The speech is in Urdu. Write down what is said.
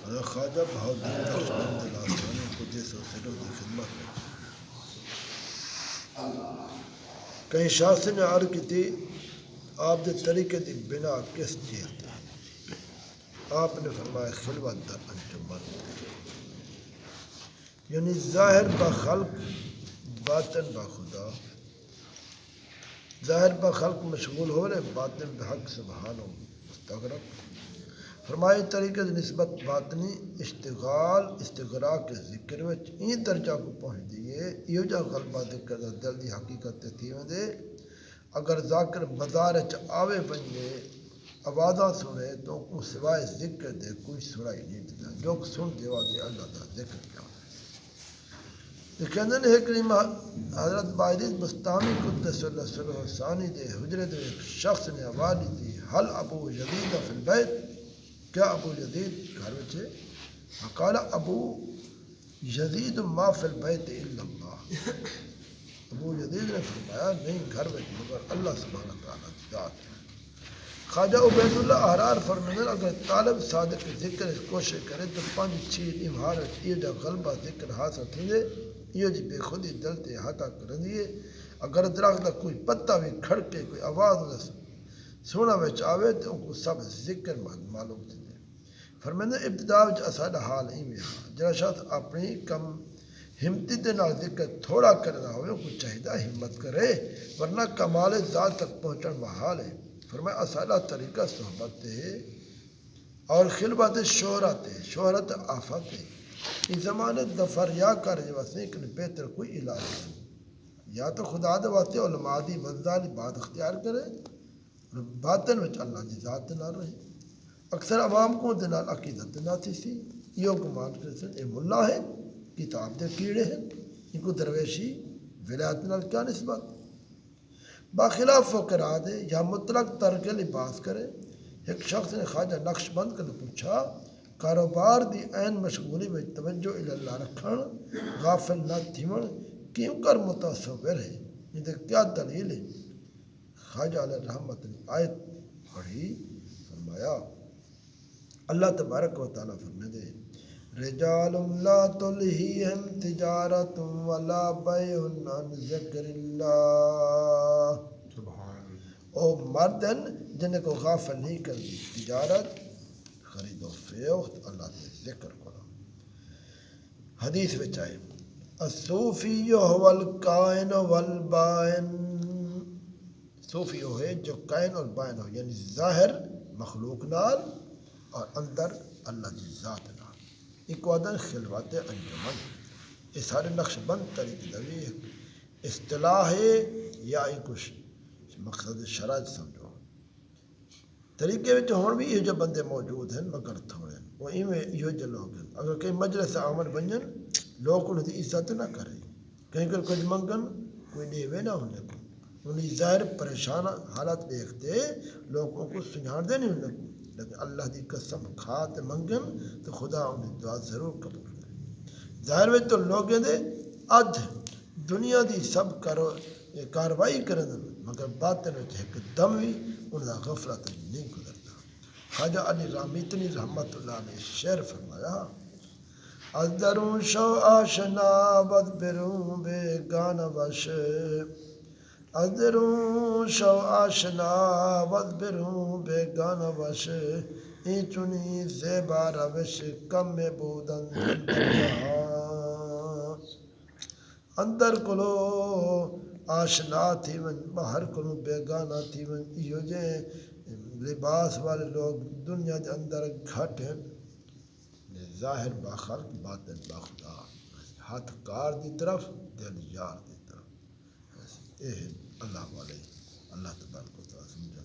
خواجہ بہادر نقشبند لاثانی قدس و سروں کی خدمت میں کہیں شخص نے عرض کی تھی آپ کے طریقے کی بنا کس چیز تھی؟ آپ نے فرمایا خلوت در انجمن، یعنی ظاہر بخلق باطن بخدا، ظاہر بخلق مشغول ہو رہے باطن بحق سبحانہ مستغرق. فرمائی طریقے کی نسبت باطنی اشتغال استغراق کے ذکر میں این درجہ کو پہنچ دیے یہ جو غلبہ ذکر دا دل دی حقیقت تھی دے اگر ذاکر بازار آوے بنجے آوازاں سنے تو کو سوائے ذکر دے کوئی سنائی نہیں دیتا جو سن دیوا دے اللہ دا ذکر کیا کہندے نے کریم حضرت باعث مستعمی قدس اللہ سرہ ثانی دے حجرت ایک شخص نے آواز دی تھی حل ابو یزید فی البیت، کیا ابو یزید گھر میں تھے؟ قال ابو یزید ما فی البیت الا اللہ، ابو یزید نے فرمایا نہیں گھر میں مگر اللہ سبحانہ تعالیٰ ذات ہے. خواجہ عبید اللہ احرار فرماتے ہیں اگر طالب صادق ذکر کوشش کرے تو پانچ چیز امہار یہ جو غلبہ ذکر حاصل تھی یہ جی بے خودی دل تے احاطہ کر دیے اگر درخت کا کوئی پتا بھی کھڑکے کوئی آواز سونا وچ آوے تو ان کو سب ذکر معلوم تھے. فرماتے ہیں ابتدا وچ اساڈا حال ایویں ہے جڑا شخص اپنی کم ہمتی دے نال ذکر تھوڑا کرنا ہوئے کو چاہیے ہمت کرے ورنہ کمال ذات تک پہنچن محال ہے. فرمایا اساڈا طریقہ صحبت ہے اور خلوت شہرت آفت ہے. اس زمانے دفر یا کر جو واسطے کہ بہتر کوئی علاج نہیں، یا تو خدا دے واسطے علماء دی وزدانی بات اختیار کرے باطن وچ اللہ دی ذات نہ رہے. اکثر عوام کو دنال عقیدت نہ تھی سی یہ گمان کرتے ہیں اے ملا ہے کتاب دے کیڑے ہیں ان کو درویشی ولایت نال کیا نسبت. باخلاف فقرا دے یا مطلق ترک لباس کرے. ایک شخص نے خواجہ نقش بند کر پوچھا کاروبار دی عین مشغولی میں توجہ اللہ رکھن غافل نہ تھیون کیوں کر متصور ہے یہ تو کیا دلیل ہے. خواجہ علیہ رحمت نے آیت پڑھی فرمایا اللہ تبارک و تعالیٰ فرماتے ہیں رجال لا تلہیہم تجارت ولا بیع عن ذکر اللہ، او مرد ہیں جنہیں کو غافل نہیں کر دی تجارت خرید و فروخت اللہ کے ذکر کرو. حدیث میں چاہے الصوفی هو الکائن والبائن، صوفی وہ ہے جو کائن اور بائن ہو یعنی ظاہر مخلوق نال اور اندر اللہ کی ذات نال. ایک وعدہ خلوت انجمن یہ سارے نقش بند طریقے دوی اصطلاح ہے یا کچھ مقصد شرائط سمجھو. طریقے میں ہون بھی یہ جو بندے موجود ہیں مگر تھوڑے ہیں وہ ایویں یہ جو لوگ ہیں اگر کہیں مجلس عمل بنجن لوگ انہیں دی عزت نہ کرے کہیں کہ کچھ منگن کوئی دیوے نہ ہونے کو انہیں ظاہر پریشان حالت دیکھتے لوگوں کو سنجھان دے نہیں ہونے کو لیکن اللہ دی قسم کھاتے منگن تو خدا انہیں دعا ضرور قبول کرے. ظاہر میں تو لوگ دے ادھ دنیا دی سب کرو کاروائی کرن مگر باطن میں ایک دم بھی انہیں غفلت نہیں گزرتا. خواجہ علی رامیتنی رحمت اللہ نے شعر فرمایا ازدروں شو آشنا بدبروں بے گانا وش، ازدروں شو آشنا بدبروں بے گانا وش این چنی زیبا روش کم میں بودن اندر کلو آشنا تھی من باہر کلو بیگانا تھی من یہ جے لباس والے لوگ دنیا کے اندر گھٹ ہیں ظاہر باخلق باطن باخدا ہاتھ کار دی طرف دل یار دی طرف اے اللہ والے اللہ تبارک و تعالی سمجھا